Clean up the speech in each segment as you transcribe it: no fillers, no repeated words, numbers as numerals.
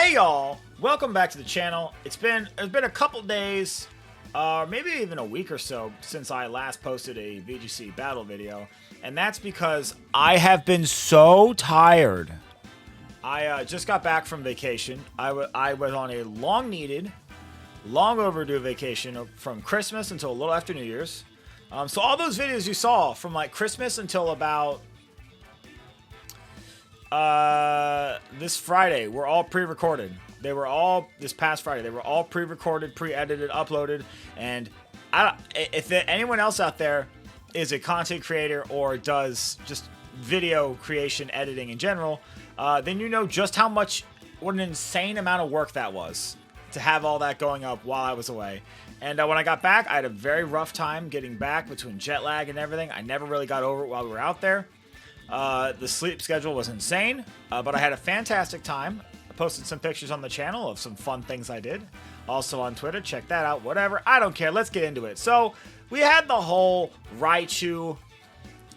Hey y'all, welcome back to the channel. It's been a couple days, maybe even a week or so since I last posted a VGC battle video, and that's because I have been so tired. I just got back from vacation. I was on a long overdue vacation from Christmas until a little after New Year's. So all those videos you saw from like Christmas until about this Friday were all pre-recorded. They were all this past Friday. They were all pre-recorded, pre-edited, uploaded. And if anyone else out there is a content creator or does just video creation, editing in general, then you know just what an insane amount of work that was to have all that going up while I was away. And when I got back, I had a very rough time getting back between jet lag and everything. I never really got over it while we were out there. The sleep schedule was insane, but I had a fantastic time. I posted some pictures on the channel of some fun things I did. Also on Twitter, check that out, whatever. I don't care, let's get into it. So, we had the whole Raichu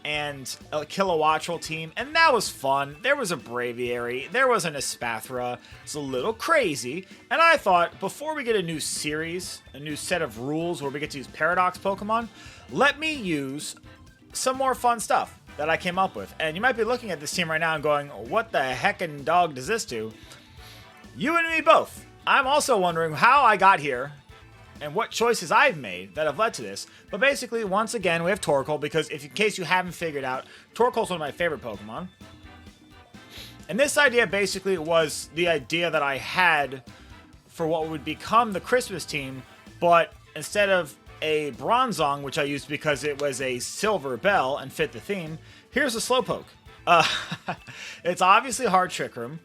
and Kilowattrel team, and that was fun. There was a Braviary, there was an Espathra. It's a little crazy, and I thought, before we get a new series, a new set of rules where we get to use Paradox Pokemon, let me use some more fun stuff that I came up with. And you might be looking at this team right now and going, what the heckin' dog does this do? You and me both. I'm also wondering how I got here and what choices I've made that have led to this. But basically, once again, we have Torkoal, because in case you haven't figured out, Torkoal's one of my favorite Pokemon. And this idea basically was the idea that I had for what would become the Christmas team, but instead of a Bronzong, which I used because it was a silver bell and fit the theme, here's a Slowpoke. It's obviously hard Trick Room.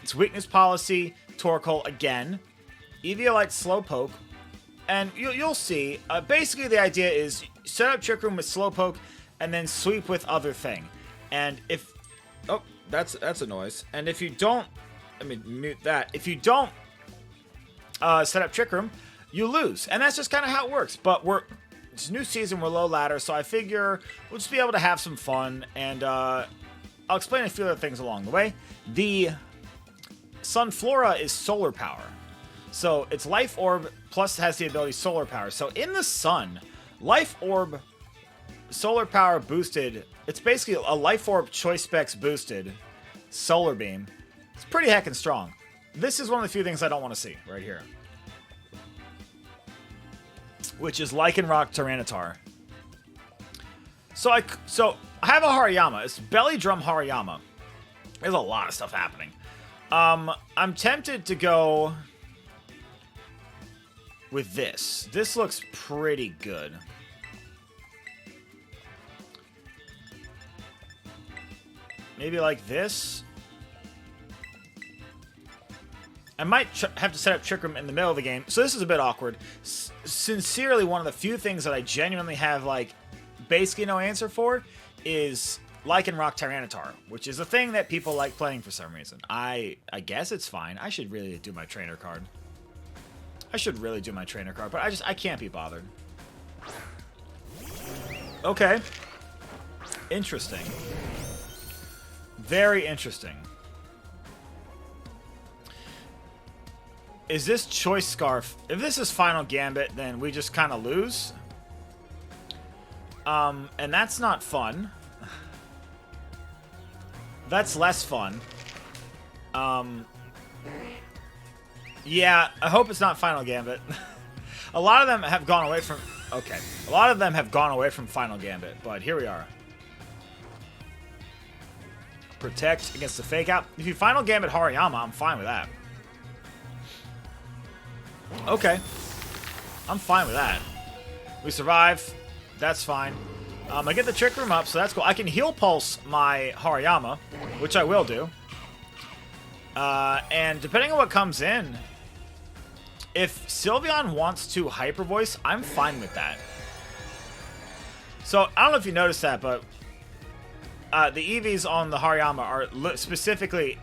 It's weakness policy, Torkoal again, Eviolite Slowpoke, and you'll see. Basically, the idea is set up Trick Room with Slowpoke and then sweep with other thing. And if that's a noise. And if you don't, let me mute that. If you don't set up Trick Room, you lose, and that's just kind of how it works. But it's a new season, we're low ladder, so I figure we'll just be able to have some fun, and I'll explain a few other things along the way. The Sunflora is solar power, so it's Life Orb plus has the ability Solar Power. So in the sun, Life Orb Solar Power boosted, it's basically a Life Orb Choice Specs boosted Solar Beam. It's pretty heckin' strong. This is one of the few things I don't want to see right here, which is Lycanroc Tyranitar. So I have a Hariyama. It's Belly Drum Hariyama. There's a lot of stuff happening. I'm tempted to go with this. This looks pretty good. Maybe like this. I might have to set up Trick Room in the middle of the game, so this is a bit awkward. Sincerely, one of the few things that I genuinely have, like, basically no answer for is Lycanroc Tyranitar, which is a thing that people like playing for some reason. I guess it's fine. I should really do my trainer card. But I can't be bothered. Okay. Interesting. Very interesting. Is this Choice Scarf? If this is Final Gambit, then we just kind of lose. And that's not fun. That's less fun. Yeah, I hope it's not Final Gambit. A lot of them have gone away from... Okay. A lot of them have gone away from Final Gambit, but here we are. Protect against the Fake Out. If you Final Gambit Hariyama, I'm fine with that. Okay. I'm fine with that. We survive. That's fine. I get the Trick Room up, so that's cool. I can Heal Pulse my Hariyama, which I will do. And depending on what comes in, if Sylveon wants to Hyper Voice, I'm fine with that. So, I don't know if you noticed that, but the EVs on the Hariyama are specifically...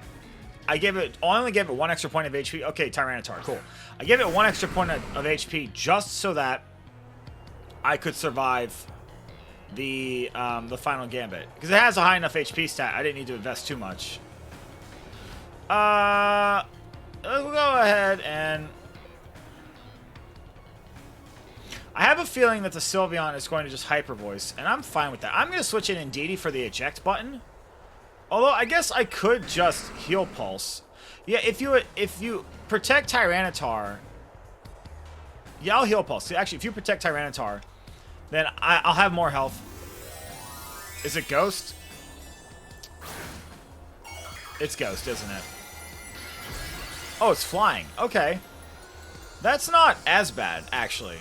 I only gave it 1 extra point of HP. Okay, Tyranitar, cool. I gave it 1 extra point of HP just so that I could survive the Final Gambit. Because it has a high enough HP stat, I didn't need to invest too much. a feeling that the Sylveon is going to just Hyper Voice, and I'm fine with that. I'm going to switch in Indeedee for the eject button. Although, I guess I could just Heal Pulse. Yeah, if you protect Tyranitar... Yeah, I'll Heal Pulse. Actually, if you protect Tyranitar, then I'll have more health. Is it Ghost? It's Ghost, isn't it? Oh, it's flying. Okay. That's not as bad, actually.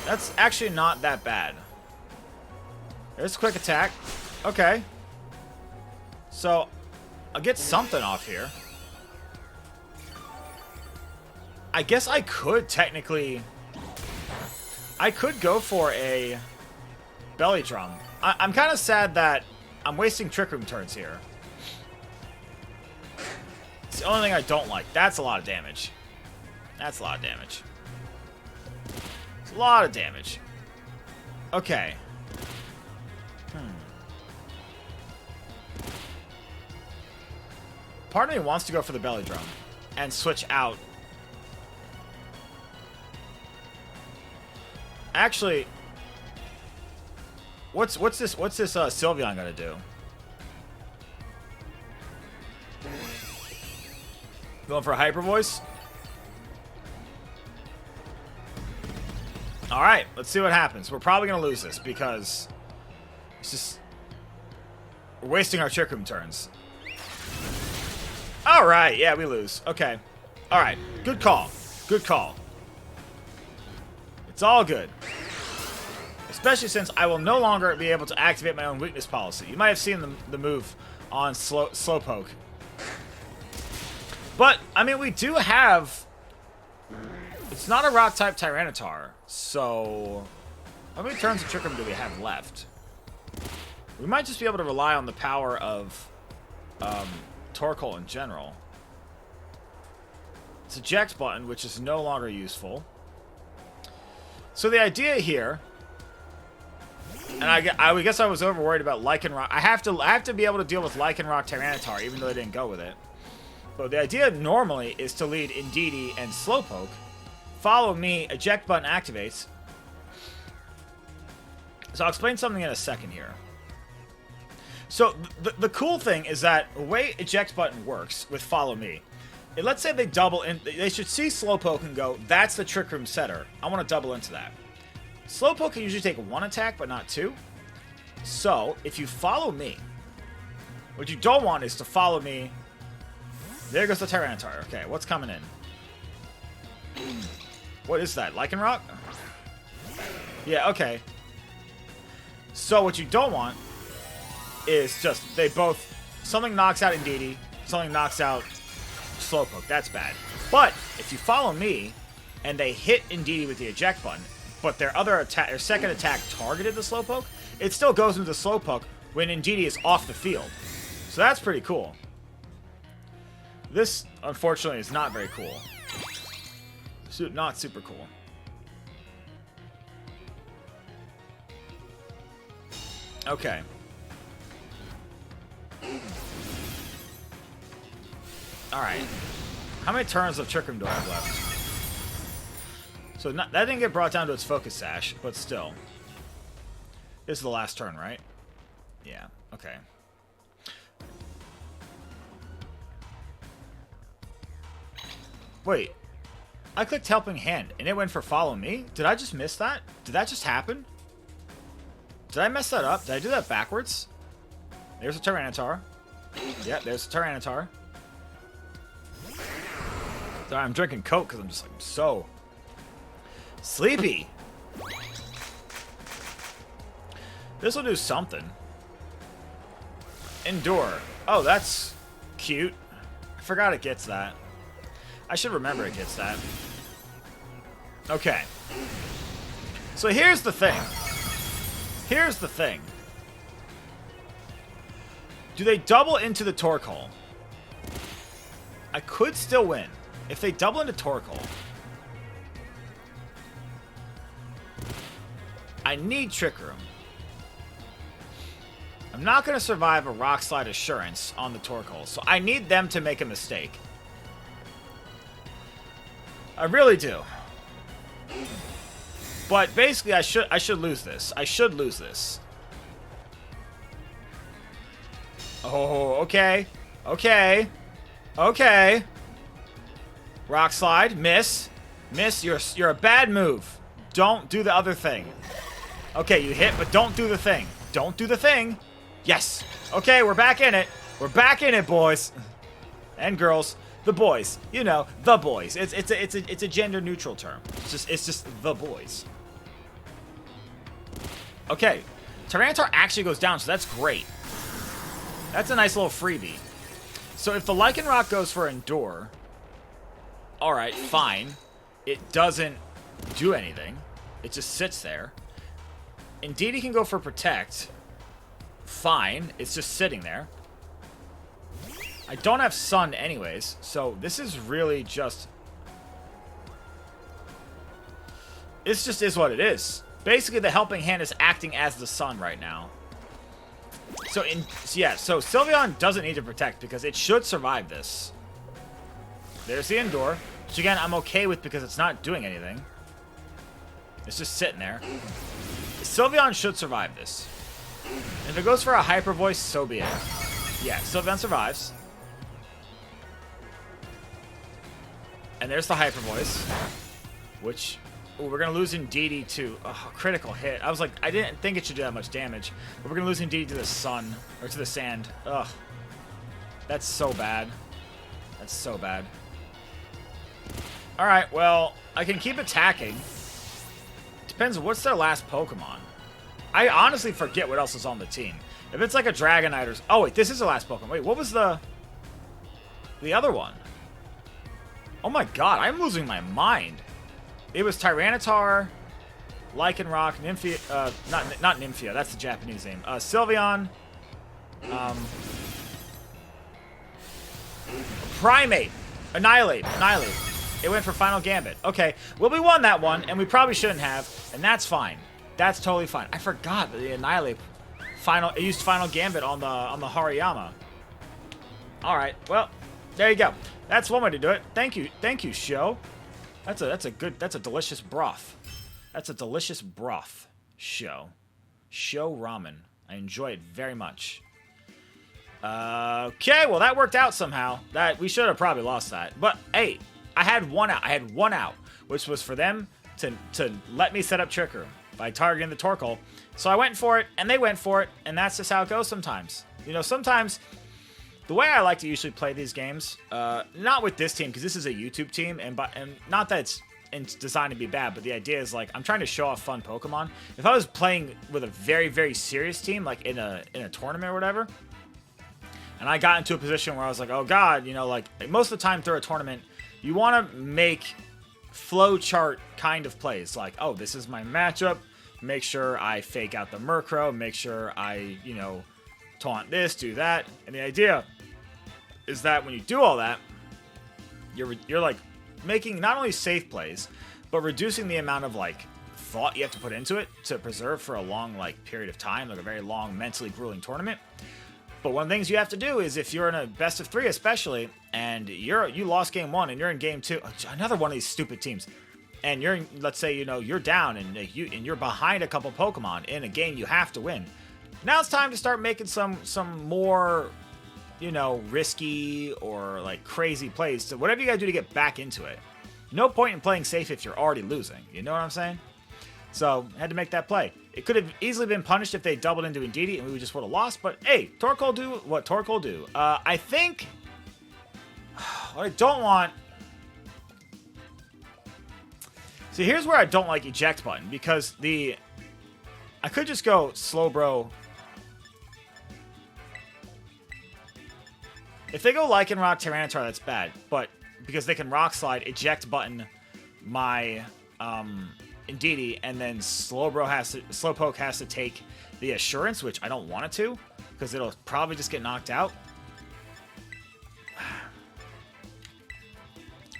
That's actually not that bad. There's a quick attack. Okay. So, I'll get something off here. I guess I could technically... I could go for a Belly Drum. I'm kind of sad that I'm wasting Trick Room turns here. It's the only thing I don't like. That's a lot of damage. That's a lot of damage. It's a lot of damage. Okay. Part of me wants to go for the Belly Drum and switch out. Actually, what's this Sylveon gonna do? Going for a Hyper Voice? Alright, let's see what happens. We're probably gonna lose this because it's just we're wasting our Trick Room turns. Alright, yeah, we lose. Okay. Alright, good call. Good call. It's all good. Especially since I will no longer be able to activate my own weakness policy. You might have seen the move on Slowpoke. But, I mean, we do have... It's not a Rock-type Tyranitar, so... How many turns of Trick Room do we have left? We might just be able to rely on the power of Torkoal in general. It's eject button, which is no longer useful. So the idea here... And I guess I was over-worried about Lycanroc. I have to be able to deal with Lycanroc Tyranitar, even though they didn't go with it. But the idea normally is to lead Indeedee and Slowpoke. Follow me, eject button activates. So I'll explain something in a second here. So the cool thing is that the way eject button works with follow me, let's say they double in, they should see Slowpoke and go, that's the Trick Room setter. I want to double into that. Slowpoke can usually take one attack, but not two. So if you follow me, what you don't want is to follow me. There goes the Tyranitar. Okay, what's coming in? What is that? Lycanroc? Yeah, okay. So what you don't want is just they both... Something knocks out Indeedee, something knocks out Slowpoke. That's bad. But if you follow me and they hit Indeedee with the eject button, but their second attack targeted the Slowpoke, it still goes into the Slowpoke when Indeedee is off the field. So that's pretty cool. This, unfortunately, is not very cool. Not super cool. Okay. Alright. How many turns of Trick Room do I have left? So that didn't get brought down to its Focus Sash, but still. This is the last turn, right? Yeah, okay. Wait. I clicked Helping Hand, and it went for Follow Me? Did I just miss that? Did that just happen? Did I mess that up? Did I do that backwards? There's a Tyranitar. Yeah, there's a Tyranitar. Sorry, I'm drinking Coke because I'm just like, I'm so sleepy. This will do something. Endure. Oh, that's cute. I forgot it gets that. I should remember it gets that. Okay. So here's the thing. Here's the thing. Do they double into the Torkoal? I could still win. If they double into Torkoal, I need Trick Room. I'm not going to survive a Rock Slide Assurance on the Torkoal, so I need them to make a mistake. I really do. But basically, I should lose this. I should lose this. Oh, okay. Okay. Okay. Rock slide. Miss. Miss. You're a bad move. Don't do the other thing. Okay, you hit, but don't do the thing. Don't do the thing. Yes. Okay, we're back in it. We're back in it, boys. And girls. The boys. You know, the boys. It's a gender neutral term. It's just the boys. Okay. Tyranitar actually goes down, so that's great. That's a nice little freebie. So if the Lycanroc goes for Endure, alright, fine. It doesn't do anything. It just sits there. Indeedee can go for Protect. Fine. It's just sitting there. I don't have Sun anyways, so this is really just... This just is what it is. Basically, the Helping Hand is acting as the Sun right now. So Sylveon doesn't need to Protect because it should survive this. There's the Endure, which again, I'm okay with because it's not doing anything. It's just sitting there. Sylveon should survive this. If it goes for a Hyper Voice, so be it. Yeah, Sylveon survives. And there's the Hyper Voice, which... Ooh, we're going to lose Indeedee to critical hit. I was like, I didn't think it should do that much damage. But we're going to lose Indeedee to the sun. Or to the sand. Ugh. That's so bad. That's so bad. Alright, well, I can keep attacking. Depends, what's their last Pokemon? I honestly forget what else is on the team. If it's like a Dragonite or... Oh, wait, this is the last Pokemon. Wait, what was the other one? Oh my god, I'm losing my mind. It was Tyranitar, Lycanroc, Nymphia, not Nymphia, that's the Japanese name. Sylveon, Primate, Annihilate. It went for Final Gambit. Okay, well we won that one, and we probably shouldn't have, and that's fine. That's totally fine. I forgot that the Annihilate it used Final Gambit on the Hariyama. All right, well, there you go. That's one way to do it. Thank you, Sho. That's a delicious broth. That's a delicious broth. Sho ramen. I enjoy it very much. Okay, well that worked out somehow. That we should have probably lost that. But hey, I had one out, which was for them to let me set up Trick Room by targeting the Torkoal. So I went for it, and they went for it, and that's just how it goes sometimes. You know, sometimes the way I like to usually play these games, not with this team, because this is a YouTube team, and not that it's designed to be bad, but the idea is, like, I'm trying to show off fun Pokemon. If I was playing with a very, very serious team, like in a tournament or whatever, and I got into a position where I was like, oh god, you know, like, most of the time through a tournament, you want to make flowchart kind of plays, like, oh, this is my matchup, make sure I fake out the Murkrow, make sure I, you know, taunt this, do that, and the idea is that when you do all that, you're like making not only safe plays, but reducing the amount of like thought you have to put into it to preserve for a long like period of time, like a very long mentally grueling tournament. But one of the things you have to do is if you're in a best of 3 especially, and you lost game 1 and you're in game 2, another one of these stupid teams, and you're in, let's say, you know, you're down and you're behind a couple Pokemon in a game you have to win. Now it's time to start making some more, you know, risky or like crazy plays. So whatever you gotta do to get back into it. No point in playing safe if you're already losing. You know what I'm saying? So I had to make that play. It could have easily been punished if they doubled into Indeedee and we just would have lost. But hey, Torkoal do what Torkoal do. I think what I don't want. See, here's where I don't like eject button, because I could just go Slowbro. If they go Lycanroc, Tyranitar, that's bad. But because they can Rock Slide, eject button my Indeedee, and then Slowpoke has to take the Assurance, which I don't want it to, because it'll probably just get knocked out.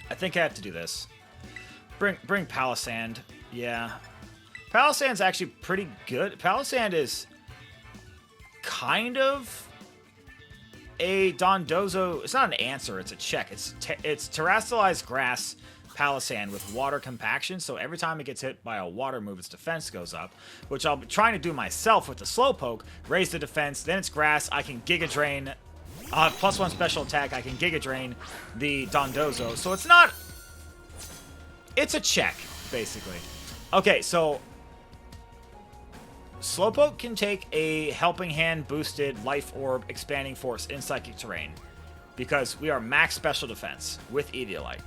I think I have to do this. Bring Palossand. Yeah. Palossand's actually pretty good. Palossand is kind of a Dondozo. It's not an answer, it's a check. It's terrestrialized grass Palossand with water compaction, so every time it gets hit by a water move, its defense goes up, which I'll be trying to do myself with the Slowpoke. Raise the defense, then it's grass. I can Giga Drain. I'll have +1 special attack. I can Giga Drain the Dondozo. So it's not... It's a check, basically. Okay, so... Slowpoke can take a Helping Hand boosted Life Orb Expanding Force in Psychic Terrain, because we are max special defense with Eviolite.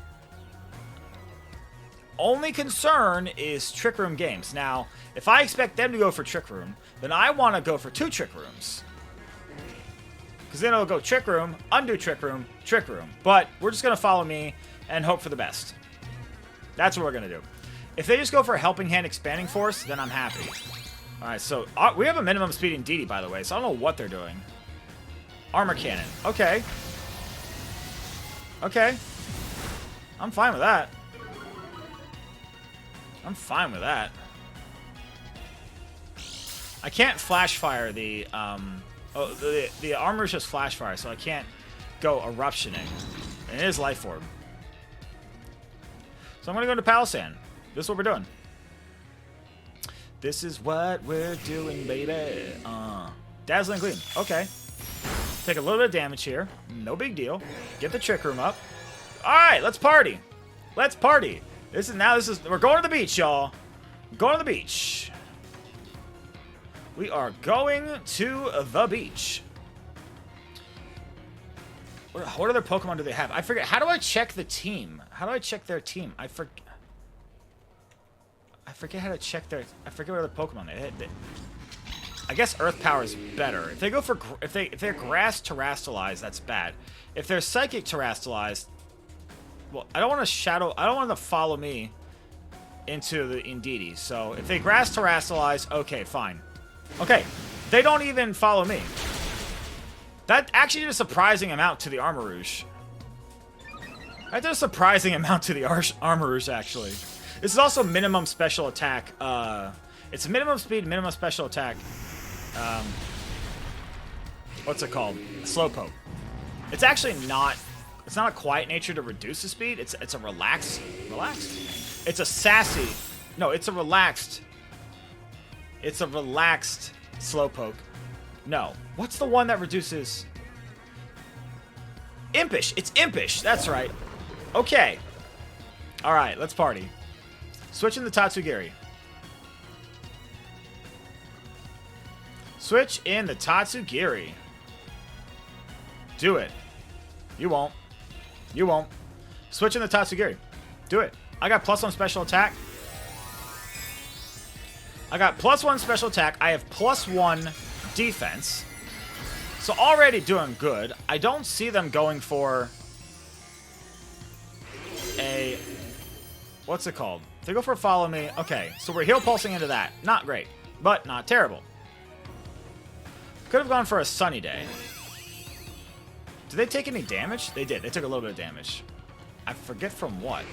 Only concern is Trick Room games. Now, if I expect them to go for Trick Room, then I want to go for 2 Trick Rooms. Because then it'll go Trick Room, undo Trick Room, Trick Room. But we're just going to follow me and hope for the best. That's what we're going to do. If they just go for a Helping Hand Expanding Force, then I'm happy. Alright, so we have a minimum speed in DD, by the way, so I don't know what they're doing. Armor Cannon. Okay. Okay. I'm fine with that. I'm fine with that. I can't flash fire the the armor is just flash fire, so I can't go eruptioning. And it is Life Orb. So I'm gonna go to Palossand. This is what we're doing. This is what we're doing, baby. Dazzling Gleam. Okay. Take a little bit of damage here. No big deal. Get the Trick Room up. Alright, let's party. Let's party. We're going to the beach, y'all. Going to the beach. We are going to the beach. What other Pokemon do they have? I forget. How do I check the team? How do I check their team? I forget how to check their... I forget what other Pokemon they hit. I guess Earth Power is better. If they go for... If they're Grass Terrastalized, that's bad. If they're Psychic Terrastalized... Well, I don't want to Shadow... I don't want them to follow me into the Indeedee. So, if they Grass Terrastalize, okay, fine. Okay, they don't even follow me. That actually did a surprising amount to the Armarouge. That did a surprising amount to the Armarouge, actually. This is also minimum special attack. It's minimum speed, minimum special attack. What's it called? Slowpoke. It's actually not... It's not a quiet nature to reduce the speed. It's a relaxed... Relaxed? It's a sassy... No, it's a relaxed... It's a relaxed Slowpoke. No. What's the one that reduces... Impish. It's Impish. That's right. Okay. Alright, let's party. Switching the Tatsugiri. Switch in the Tatsugiri. Do it. You won't. You won't. Switch in the Tatsugiri. Do it. I got +1 special attack. I got +1 special attack. I have +1 defense. So already doing good. I don't see them going for a... What's it called? If they go for a Follow Me, okay. So we're Heal Pulsing into that. Not great, but not terrible. Could have gone for a Sunny Day. Did they take any damage? They did. They took a little bit of damage. I forget from what.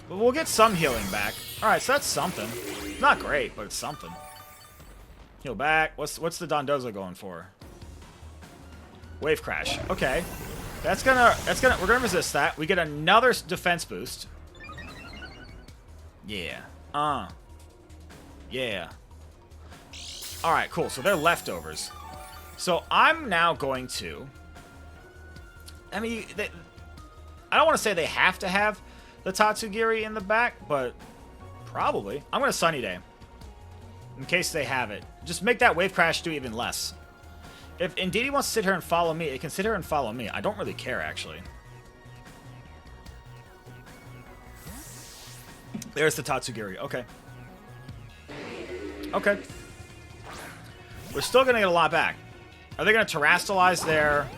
But we'll get some healing back. Alright, so that's something. Not great, but it's something. Heal back. What's the Dondozo going for? Wave Crash. Okay. We're gonna resist that. We get another defense boost. Yeah. Yeah. Alright, cool. So they're leftovers. So I'm now going to... I mean, I don't want to say they have to have the Tatsugiri in the back, but probably. I'm going to Sunny Day. In case they have it. Just make that Wave Crash do even less. If Indeedee wants to sit here and follow me, it can sit here and follow me. I don't really care, actually. There's the Tatsugiri. Okay. Okay. We're still going to get a lot back. Are they going to Terrastalize their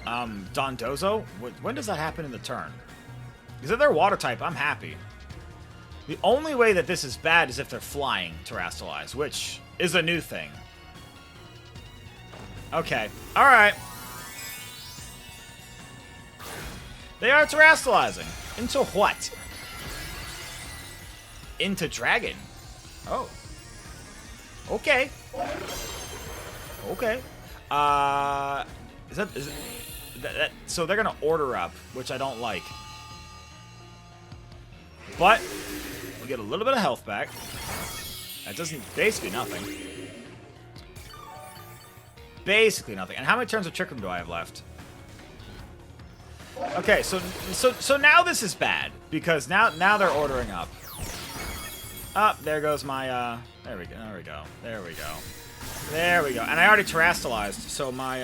Dondozo? When does that happen in the turn? Because if they're Water type, I'm happy. The only way that this is bad is if they're flying Terrastalize, which is a new thing. Okay. Alright. They are Terrastalizing. Into what? Into Dragon. Oh. Okay. Okay. Is So they're gonna order up, which I don't like. But we get a little bit of health back. That doesn't basically nothing. Basically nothing. And how many turns of Trick Room do I have left? Okay, so now this is bad because now they're ordering up. Up, there goes my there we go. And I already terastallized, so my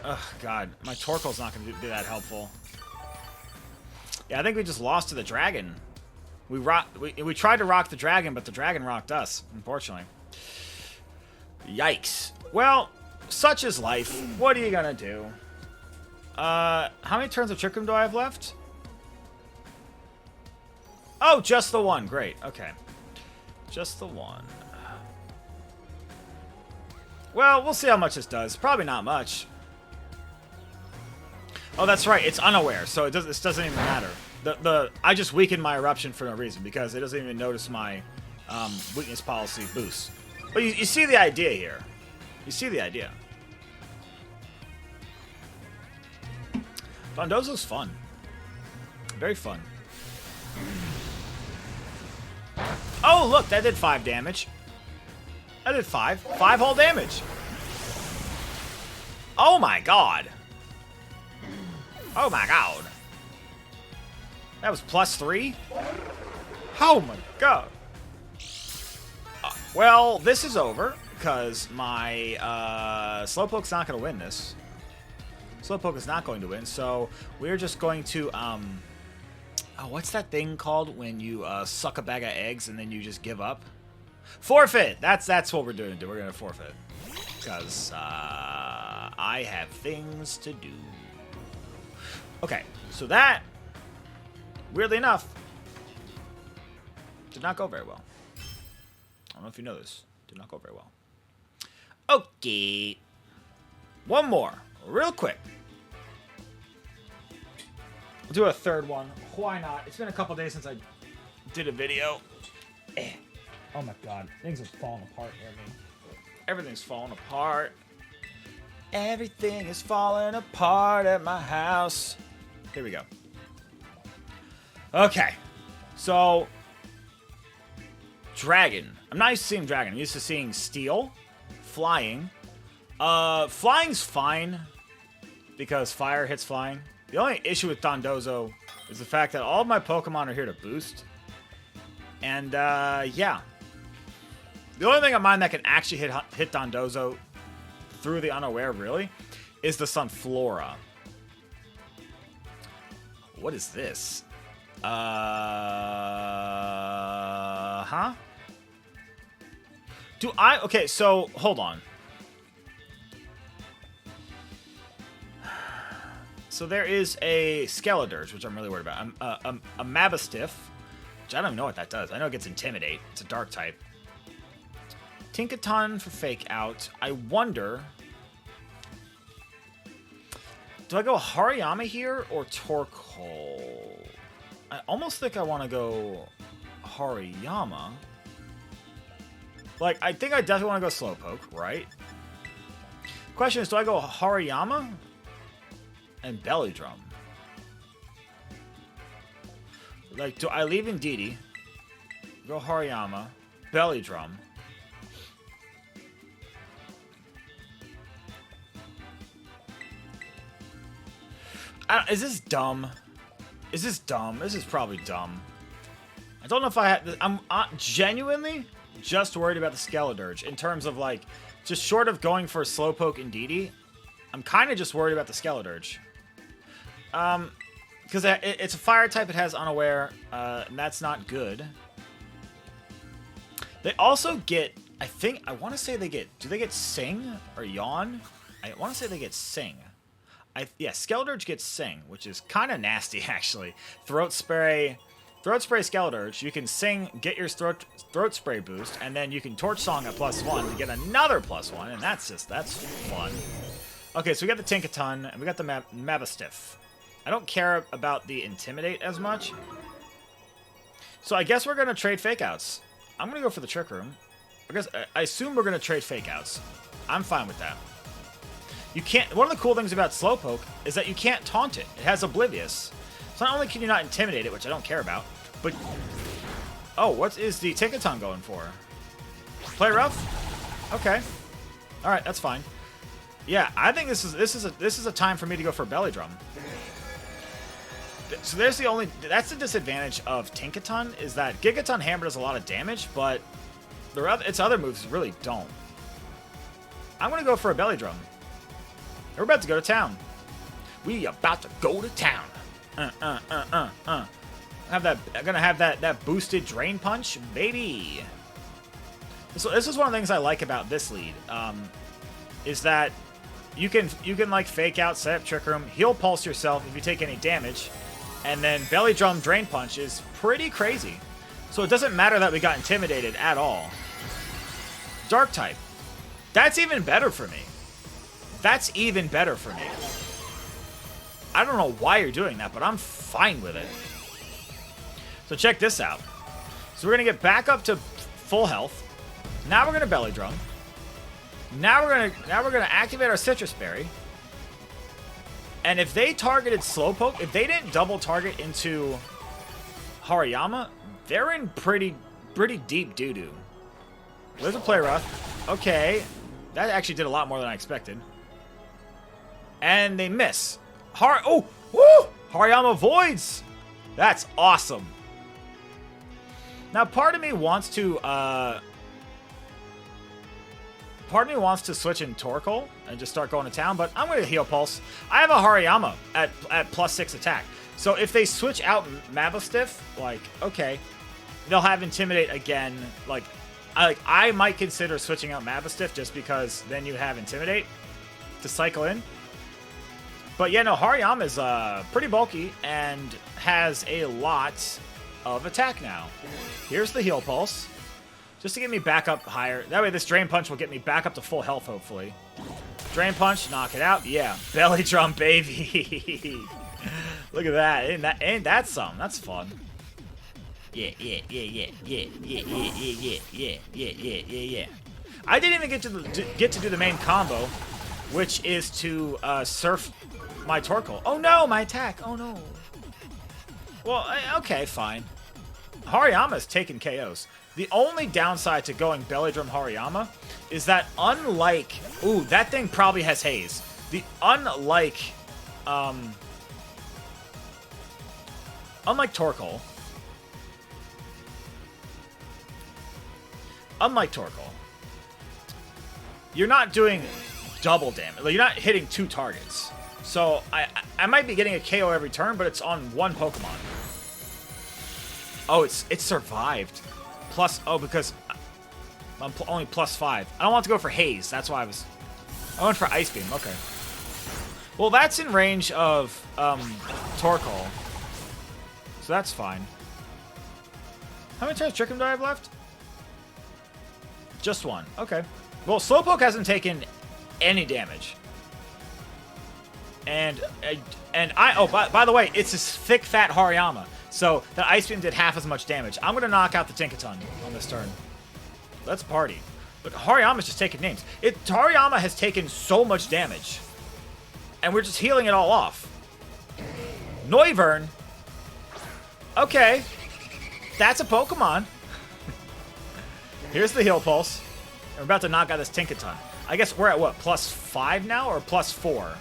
oh god, my Torkoal's not gonna be that helpful. Yeah, I think we just lost to the dragon. We tried to rock the dragon, but the dragon rocked us, unfortunately. Yikes. Well, such is life. What are you gonna do? How many turns of Trick Room do I have left? Oh, just the one. Great. Okay. Just the one. Well, we'll see how much this does. Probably not much. Oh, that's right. It's unaware, so this doesn't even matter. I just weakened my eruption for no reason because it doesn't even notice my weakness policy boost. But you see the idea here. You see the idea. Dondozo's fun. Very fun. Oh, look, that did 5 damage. That did 5. 5 whole damage. Oh my god. Oh my god. That was +3? Oh my god. Well, this is over, because my Slowpoke's not going to win this. Slowpoke is not going to win, so we're just going to, oh, what's that thing called when you suck a bag of eggs and then you just give up? Forfeit! That's what we're doing. We're going to forfeit. Because I have things to do. Okay, so that, weirdly enough, did not go very well. I don't know if you know this. Did not go very well. Okay. One more. Real quick. We'll do a third one. Why not? It's been a couple days since I did a video. Oh my god. Things have fallen apart near me. Everything's falling apart. Everything is falling apart at my house. Here we go. Okay. So, dragon. I'm not used to seeing dragon. I'm used to seeing steel, flying. Flying's fine because fire hits flying. The only issue with Dondozo is the fact that all of my Pokemon are here to boost. And, yeah. The only thing of mine that can actually hit Dondozo through the unaware, really, is the Sunflora. What is this? Huh? Do I... Okay, so, hold on. So there is a Skeledirge, which I'm really worried about. A Mabastiff, which I don't even know what that does. I know it gets Intimidate. It's a Dark type. Tinkaton for Fake Out. I wonder... Do I go Hariyama here or Torkoal? I almost think I want to go Hariyama. Like, I think I definitely want to go Slowpoke, right? Question is, do I go Hariyama and Belly Drum? Like, do I leave Indeedee, go Hariyama, Belly Drum? Is this dumb? Is this dumb? This is probably dumb. I don't know if I have... I'm genuinely just worried about the Skeledirge. In terms of, like, just short of going for Slowpoke and Indeedee, I'm kind of just worried about the Skeledirge. Because it's a fire type, it has Unaware, and that's not good. They also get... I want to say they get... Do they get Sing or Yawn? I want to say they get Sing. Yeah, Skeledirge gets Sing, which is kind of nasty, actually. Throat Spray Skeledirge. You can Sing, get your throat Spray boost, and then you can Torch Song at +1 to get another +1, and that's fun. Okay, so we got the Tinkaton, and we got the Mabastiff. I don't care about the Intimidate as much. So I guess we're going to trade Fake Outs. I'm going to go for the Trick Room. I assume we're gonna trade fake outs. I'm fine with that. You can't. One of the cool things about Slowpoke is that you can't taunt it. It has Oblivious. So not only can you not intimidate it, which I don't care about, but oh, what is the Tinkaton going for? Play rough? Okay. All right, that's fine. Yeah, I think this is a time for me to go for Belly Drum. So that's the disadvantage of Tinkaton, is that Gigaton Hammer does a lot of damage, but its other moves really don't. I'm gonna go for a Belly Drum. We're about to go to town. We about to go to town. I'm gonna have that boosted Drain Punch, baby. So this is one of the things I like about this lead, is that you can like fake out, set up Trick Room, heal Pulse yourself if you take any damage, and then Belly Drum Drain Punch is pretty crazy. So it doesn't matter that we got intimidated at all. Dark type. That's even better for me. That's even better for me. I don't know why you're doing that, but I'm fine with it. So check this out. So we're gonna get back up to full health. Now we're gonna Belly Drum. Now we're gonna activate our Citrus Berry. And if they targeted Slowpoke, if they didn't double target into Hariyama, they're in pretty deep doo-doo. There's a Play Rough. Okay. That actually did a lot more than I expected. And they miss. Oh! Woo! Hariyama voids! That's awesome. Now, part of me wants to switch in Torkoal and just start going to town, but I'm going to heal Pulse. I have a Hariyama at +6 attack. So if they switch out Mabostiff, like, okay, they'll have Intimidate again. Like, I might consider switching out Mabostiff just because then you have Intimidate to cycle in. But yeah, no, Hariyama is pretty bulky and has a lot of attack now. Here's the heal Pulse, just to get me back up higher. That way this Drain Punch will get me back up to full health, hopefully. Drain Punch, knock it out. Yeah, Belly Drum, baby. Look at that. Ain't that something? That's fun. Yeah. I didn't even get to do the main combo, which is to surf my Torkoal. Oh no, my attack. Oh no. Well, okay, fine. Hariyama's taking KOs. The only downside to going Belly Drum Hariyama is that unlike... Ooh, that thing probably has haze. Unlike Torkoal. Unlike Torkoal, you're not doing double damage. Like, you're not hitting 2 targets. So I might be getting a KO every turn, but it's on 1 Pokemon. Oh, it survived. Because I'm only +5. I don't want to go for Haze. That's why I went for Ice Beam. Okay. Well, that's in range of Torkoal. So that's fine. How many turns Trick Room do I have left? Just 1. Okay. Well, Slowpoke hasn't taken any damage. And by the way, it's this thick, fat Hariyama. So that Ice Beam did half as much damage. I'm going to knock out the Tinkaton on this turn. Let's party. But Hariyama's just taking names. Hariyama has taken so much damage. And we're just healing it all off. Noivern. Okay. That's a Pokemon. Here's the heal Pulse. We're about to knock out this Tinkaton. I guess we're at what, +5 now or +4?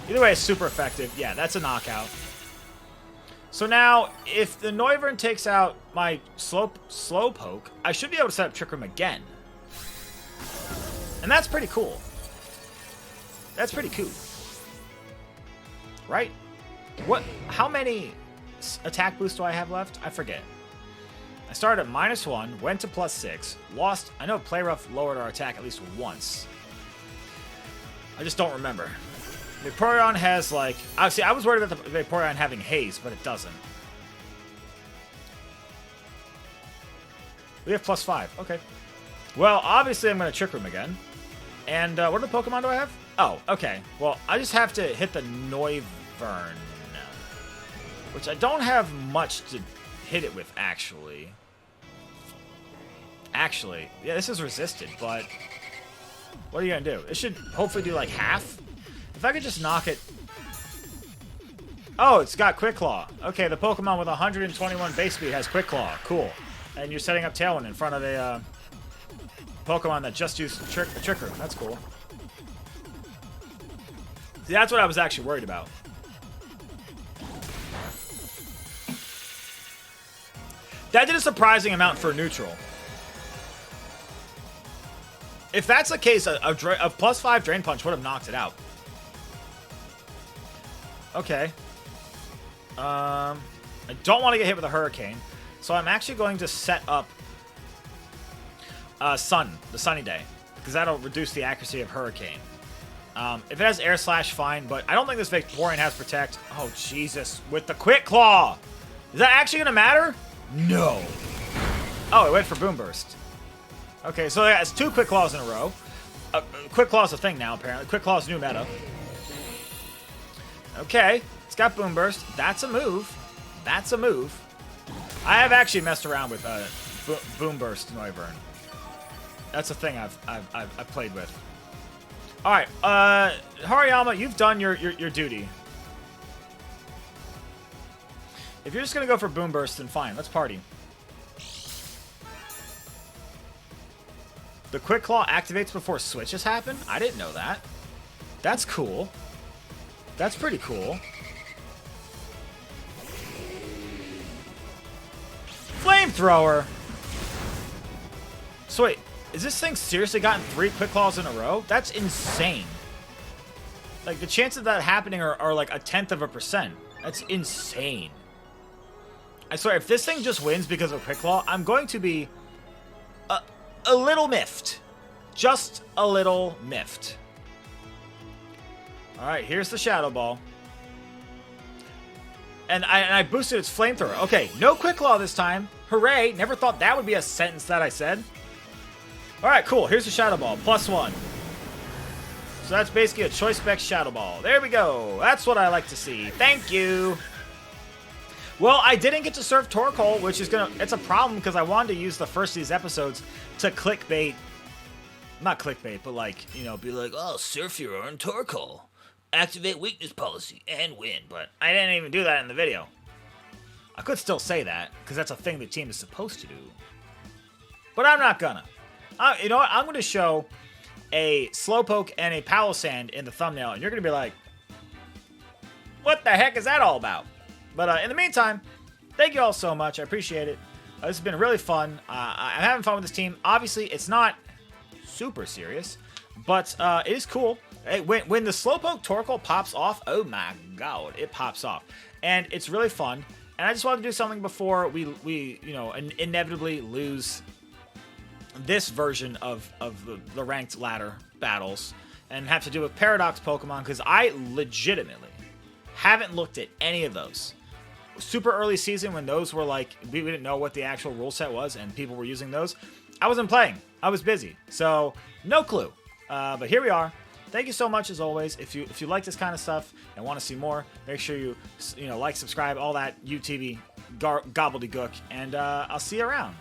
Either way, it's super effective. Yeah, that's a knockout. So now, if the Noivern takes out my Slowpoke, I should be able to set up Trick Room again. And that's pretty cool. That's pretty cool. Right? How many attack boosts do I have left? I forget. I started at -1, went to +6, lost. I know Play Rough lowered our attack at least once. I just don't remember. Vaporeon has, like... See, I was worried about the Vaporeon having Haze, but it doesn't. We have +5. Okay. Well, obviously I'm going to Trick Room again. And what other Pokemon do I have? Oh, okay. Well, I just have to hit the Noivern, which I don't have much to hit it with, actually. Actually, yeah, this is resisted, but what are you gonna do? It should hopefully do like half. If I could just knock it. Oh, it's got Quick Claw. Okay, the Pokemon with 121 base speed has Quick Claw. Cool. And you're setting up Tailwind in front of a Pokemon that just used Tricker. That's cool. See, that's what I was actually worried about. That did a surprising amount for neutral. If that's the case, a +5 Drain Punch would have knocked it out. Okay. I don't want to get hit with a Hurricane, so I'm actually going to set up the Sunny Day, because that'll reduce the accuracy of Hurricane. If it has Air Slash, fine, but I don't think this Vaporeon has Protect. Oh, Jesus. With the Quick Claw! Is that actually going to matter? No. Oh, it went for Boom Burst. Okay, so it has 2 Quick Claws in a row. Quick Claw's a thing now, apparently. Quick Claw's new meta. Okay, it's got Boom Burst. That's a move. That's a move. I have actually messed around with Boom Burst Noivern. That's a thing I've played with. All right, Hariyama, you've done your duty. If you're just gonna go for Boom Burst, then fine. Let's party. The Quick Claw activates before switches happen? I didn't know that. That's cool. That's pretty cool. Flamethrower! So wait, is this thing seriously gotten 3 Quick Claws in a row? That's insane. Like, the chances of that happening are like 0.1%. That's insane. I swear, if this thing just wins because of Quick Claw, I'm going to be a little miffed. Just a little miffed. Alright, here's the Shadow Ball. And I boosted its Flamethrower. Okay, no Quick Claw this time. Hooray! Never thought that would be a sentence that I said. Alright, cool. Here's the Shadow Ball. +1. So that's basically a Choice Spec Shadow Ball. There we go. That's what I like to see. Thank you. Well, I didn't get to surf Torkoal, which is it's a problem because I wanted to use the first of these episodes to clickbait. Not clickbait, but like, you know, be like, oh, surf your own Torkoal. Activate weakness policy and win. But I didn't even do that in the video. I could still say that because that's a thing the team is supposed to do. But I'm not gonna. You know what? I'm going to show a Slowpoke and a Palossand in the thumbnail, and you're going to be like, what the heck is that all about? But in the meantime, thank you all so much. I appreciate it. This has been really fun. I'm having fun with this team. Obviously, it's not super serious, but it is cool. Hey, when the Slowpoke Torkoal pops off, oh my god, it pops off. And it's really fun. And I just wanted to do something before we you know, inevitably lose this version of the ranked ladder battles and have to do with Paradox Pokemon, because I legitimately haven't looked at any of those. Super early season, when those were like, we didn't know what the actual rule set was and people were using those, I wasn't playing. I was busy. So, no clue. But here we are. Thank you so much, as always. If you like this kind of stuff and want to see more, make sure you like, subscribe, all that UTV gobbledygook, and I'll see you around.